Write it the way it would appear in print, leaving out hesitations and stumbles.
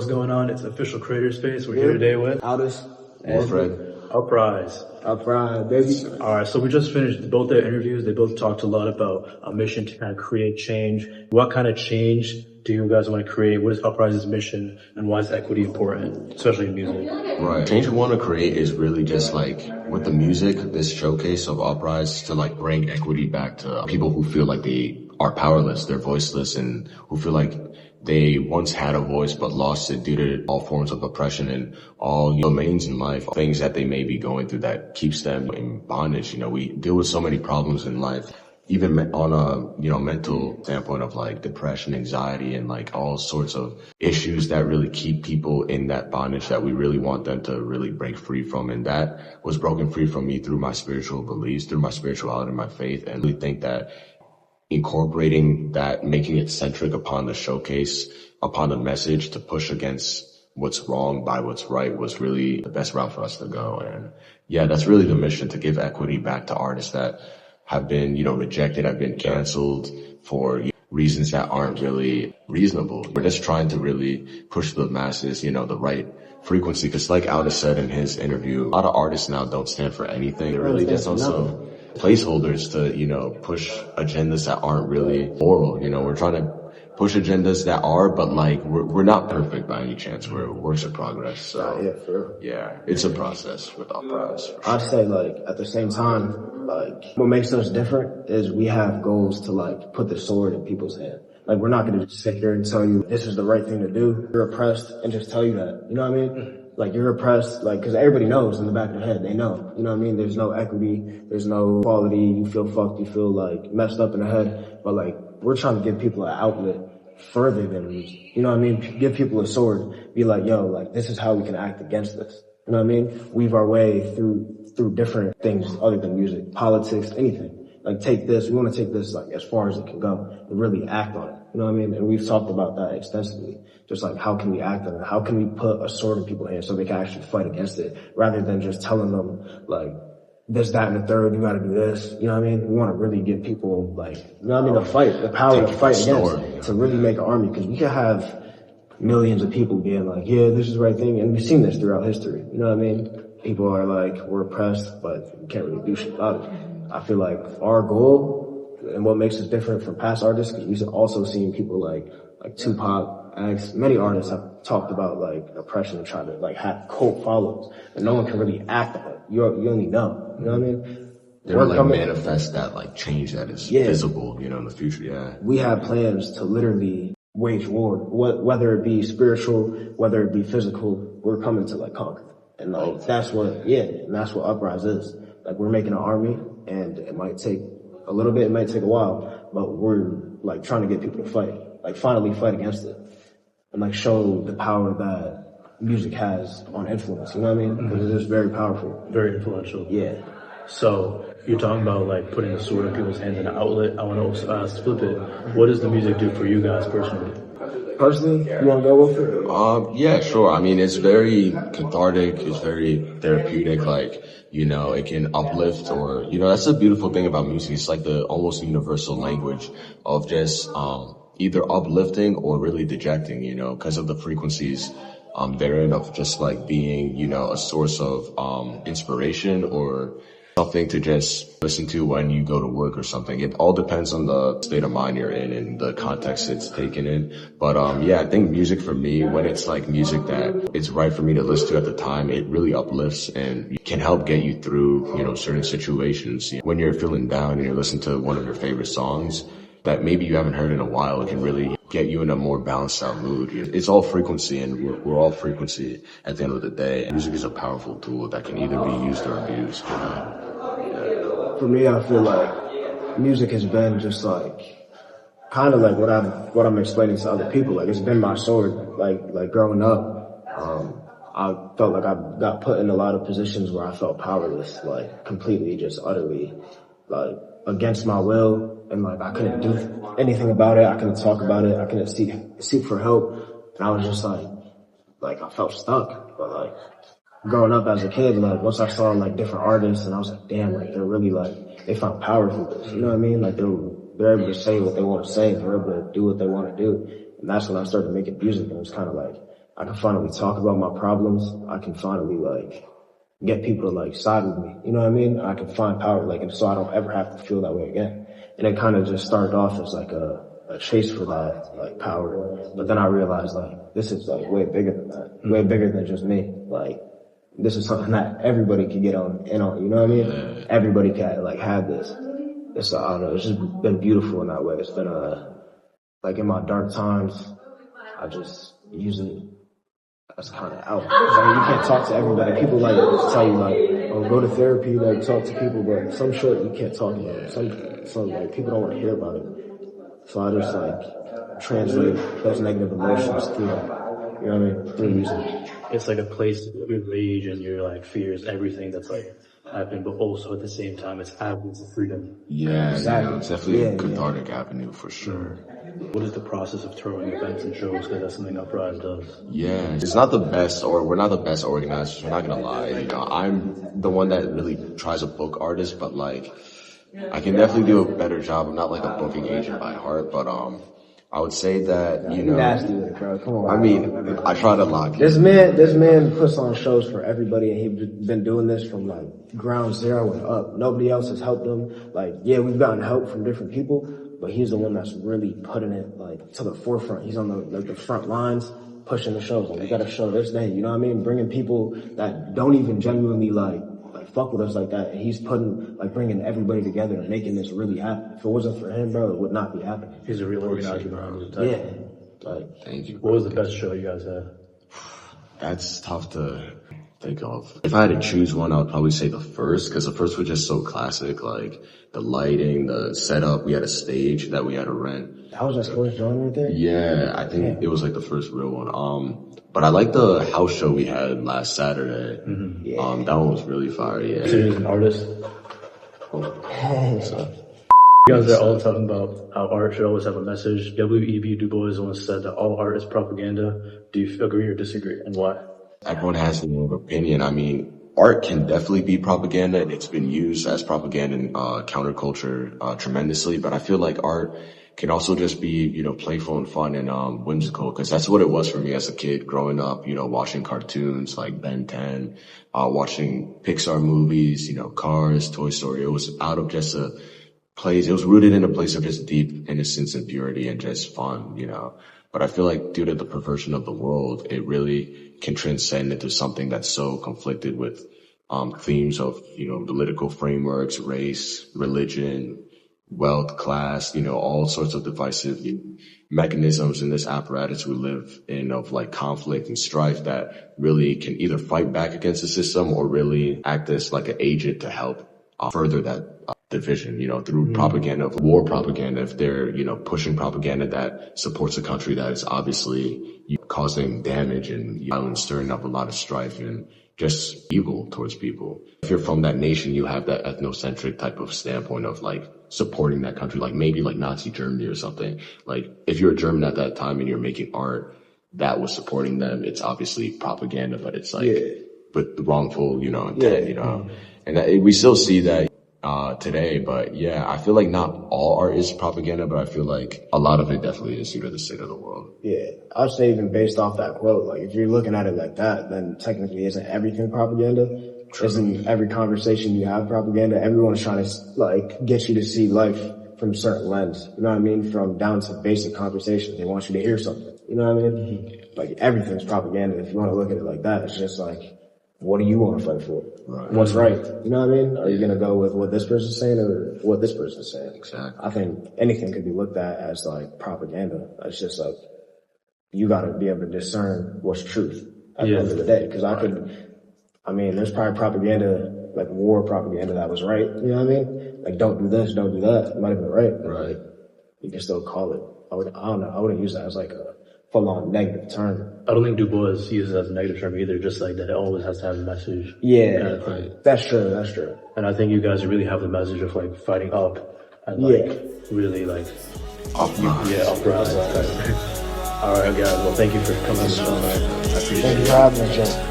What's going on? It's Official Creatorspace. We're here today with Outis and Wilfred. UPRISE. UPRISE, baby. All right, so we just finished both their interviews. They both talked a lot about a mission to kind of create change. What kind of change do you guys want to create? What is UPRISE's mission, and why is equity important, especially in music? Right. Change we want to create is really just like with the music, this showcase of UPRISE to like bring equity back to people who feel like they are powerless, they're voiceless, and who feel like they once had a voice but lost it due to all forms of oppression and all domains in life, things that they may be going through that keeps them in bondage. We deal with so many problems in life, even on a, mental standpoint of like depression, anxiety, and like all sorts of issues that really keep people in that bondage that we really want them to really break free from. And that was broken free from me through my spiritual beliefs, through my spirituality, my faith. And we think that incorporating that, making it centric upon the showcase, upon the message to push against what's wrong by what's right was really the best route for us to go. And yeah, that's really the mission, to give equity back to artists that have been, rejected, have been canceled for reasons that aren't really reasonable. We're just trying to really push the masses, the right frequency. Because like Outis said in his interview, a lot of artists now don't stand for anything. They're really just also placeholders to, push agendas that aren't really moral. We're trying to push agendas that are, but like, we're not perfect by any chance. We're works in progress. So Yeah, for real. Yeah, it's a process with UPRISE. Sure. I'd say like at the same time, like what makes us different is we have goals to like put the sword in people's hand. Like we're not going to just sit here and tell you this is the right thing to do. You're oppressed and just tell you that. You know what I mean? Like you're oppressed, like, cause everybody knows in the back of their head, they know. You know what I mean? There's no equity, there's no quality, you feel fucked, you feel like messed up in the head. But like, we're trying to give people an outlet further than music. You know what I mean? Give people a sword, be like, yo, like this is how we can act against this. You know what I mean? Weave our way through different things other than music, politics, anything. Like take this, we want to take this like as far as it can go and really act on it. You know what I mean? And we've talked about that extensively. Just like how can we act on it? How can we put a sword in people's hands so they can actually fight against it rather than just telling them like this, that, and the third, you gotta do this. You know what I mean? We want to really give people like, you know what I mean? The fight, the power to fight against it, to really make an army. Cause we can have millions of people being like, yeah, this is the right thing. And we've seen this throughout history. You know what I mean? People are like, we're oppressed, but we can't really do shit about it. I feel like our goal and what makes us different from past artists, because we've also seen people like Tupac, many artists have talked about like oppression and trying to like have cult followers, and no one can really act on it. You only know. You know what I mean? They don't like manifest that like change that is visible, in the future. Yeah. We have plans to literally wage war, whether it be spiritual, whether it be physical. We're coming to like conquer, and like that's what UPRISE is. Like we're making an army, and it might take a little bit, it might take a while, but we're like trying to get people to fight, like finally fight against it, and like show the power that music has on influence. You know what I mean? Because it's very powerful, very influential. Yeah. So you're talking about like putting the sword in people's hands and an outlet. I want to flip it. What does the music do for you guys personally? Personally, you want to go with it? Yeah, sure. I mean, it's very cathartic. It's very therapeutic. Like, it can uplift, or, that's the beautiful thing about music. It's like the almost universal language of just, either uplifting or really dejecting, because of the frequencies, therein of just like being, a source of, inspiration or something to just listen to when you go to work or something. It all depends on the state of mind you're in and the context it's taken in. But I think music for me, when it's like music that it's right for me to listen to at the time, it really uplifts and can help get you through, certain situations. When you're feeling down and you're listening to one of your favorite songs that maybe you haven't heard in a while, it can really get you in a more balanced out mood. It's all frequency, and we're all frequency at the end of the day. Music is a powerful tool that can either be used or abused. For me, I feel like music has been just like, kind of like what I'm explaining to other people. Like it's been my sword. Like growing up, I felt like I got put in a lot of positions where I felt powerless, like completely, just utterly, like against my will. And like, I couldn't do anything about it. I couldn't talk about it. I couldn't seek for help. And I was just like I felt stuck. But like, growing up as a kid, like once I saw like different artists, and I was like, damn, like they're really like, they found power from this. You know what I mean? Like they're able to say what they want to say. They're able to do what they want to do. And that's when I started making music. And it was kind of like, I can finally talk about my problems. I can finally like get people to like side with me. You know what I mean? I can find power, like, and so I don't ever have to feel that way again. And it kind of just started off as like a chase for that, like, power. But then I realized, like, this is like way bigger than that, way bigger than just me. Like, this is something that everybody can get on, you know what I mean? Everybody can like have this. It's, I don't know, it's just been beautiful in that way. It's been, like in my dark times, I just usually, that's kind of out. Like, you can't talk to everybody. People like to tell you like, oh, go to therapy, like talk to people, but some shit you can't talk about. Some like people don't want to hear about it. So I just like translate those negative emotions through that. You know what I mean? Through music. It's like a place to your rage and your like fears, everything that's like happening, but also at the same time it's avenues of freedom. Yeah, Exactly. it's definitely a cathartic avenue for sure. What is the process of throwing events and shows? Because that's something Uprise does. Yeah, it's not the best, or we're not the best organizers. We're not gonna lie. You know, I'm the one that really tries to book artists, but like, I can definitely do a better job. I'm not like a booking agent by heart, but I would say that, you know, Nasty with it, bro. Come on. I mean, I try to lock This it. man puts on shows for everybody, and he's been doing this from like ground zero and up. Nobody else has helped him. Like, yeah, we've gotten help from different people, but he's the one that's really putting it like to the forefront. He's on the front lines, pushing the shows. Like, we got a show this day, you know what I mean? Bringing people that don't even genuinely like fuck with us like that. And he's bringing everybody together and making this really happen. If it wasn't for him, bro, it would not be happening. He's a real organizer behind it. Yeah. Like, Thank you. What was the best show you guys had? That's tough to think of. If I had to choose one, I would probably say the first, because the first was just so classic, like the lighting, the setup. We had a stage that we had to rent. that was just first joint right there? Yeah, I think it was like the first real one. But I like the house show we had last Saturday. Yeah. That one was really fire, yeah. So you're an artist? You guys are all talking about how art should always have a message. W.E.B. Du Bois once said that all art is propaganda. Do you agree or disagree, and why? Everyone has their own opinion. I mean, art can definitely be propaganda, and it's been used as propaganda in counterculture tremendously. But I feel like art can also just be, you know, playful and fun and whimsical, because that's what it was for me as a kid growing up, you know, watching cartoons like Ben 10, watching Pixar movies, you know, Cars, Toy Story. It was out of just a place, it was rooted in a place of just deep innocence and purity and just fun, you know. But I feel like due to the perversion of the world, it really can transcend into something that's so conflicted with themes of, you know, political frameworks, race, religion, wealth, class, you know, all sorts of divisive mechanisms in this apparatus we live in of like conflict and strife that really can either fight back against the system or really act as like an agent to help further that division, you know, through propaganda, war propaganda. If they're, you know, pushing propaganda that supports a country that is obviously causing damage and violence, stirring up a lot of strife and just evil towards people. If you're from that nation, you have that ethnocentric type of standpoint of like supporting that country, like maybe like Nazi Germany or something. Like if you're a German at that time and you're making art that was supporting them, it's obviously propaganda, but it's like, but the wrongful, you know, intent, you know, and we still see that today. But yeah, I feel like not all art is propaganda, but I feel like a lot of it definitely is due to the state of the world. Yeah, I'd say even based off that quote, like if you're looking at it like that, then technically isn't everything propaganda? Isn't every conversation you have propaganda? Everyone's trying to like get you to see life from a certain lens. You know what I mean? From down to basic conversations. They want you to hear something. You know what I mean? Like everything's propaganda. If you want to look at it like that, it's just like, what do you want to fight for? Right. What's right? You know what I mean? Are you going to go with what this person's saying or what this person's saying? Exactly. I think anything could be looked at as like propaganda. It's just like, you got to be able to discern what's truth at the end of the day. Cause there's probably propaganda, like war propaganda that was right. You know what I mean? Like, don't do this, don't do that. It might have been right. Right. You can still call it. I don't know. I wouldn't use that as like a full-on negative term. I don't think Du Bois uses it as a negative term either, just like that it always has to have a message. Yeah, kind of thing. That's true. And I think you guys really have the message of like fighting up and like really like Uprise. uprise. All right, guys. Well, thank you for coming on the show, man. I appreciate it. Thank you for having me, Joe.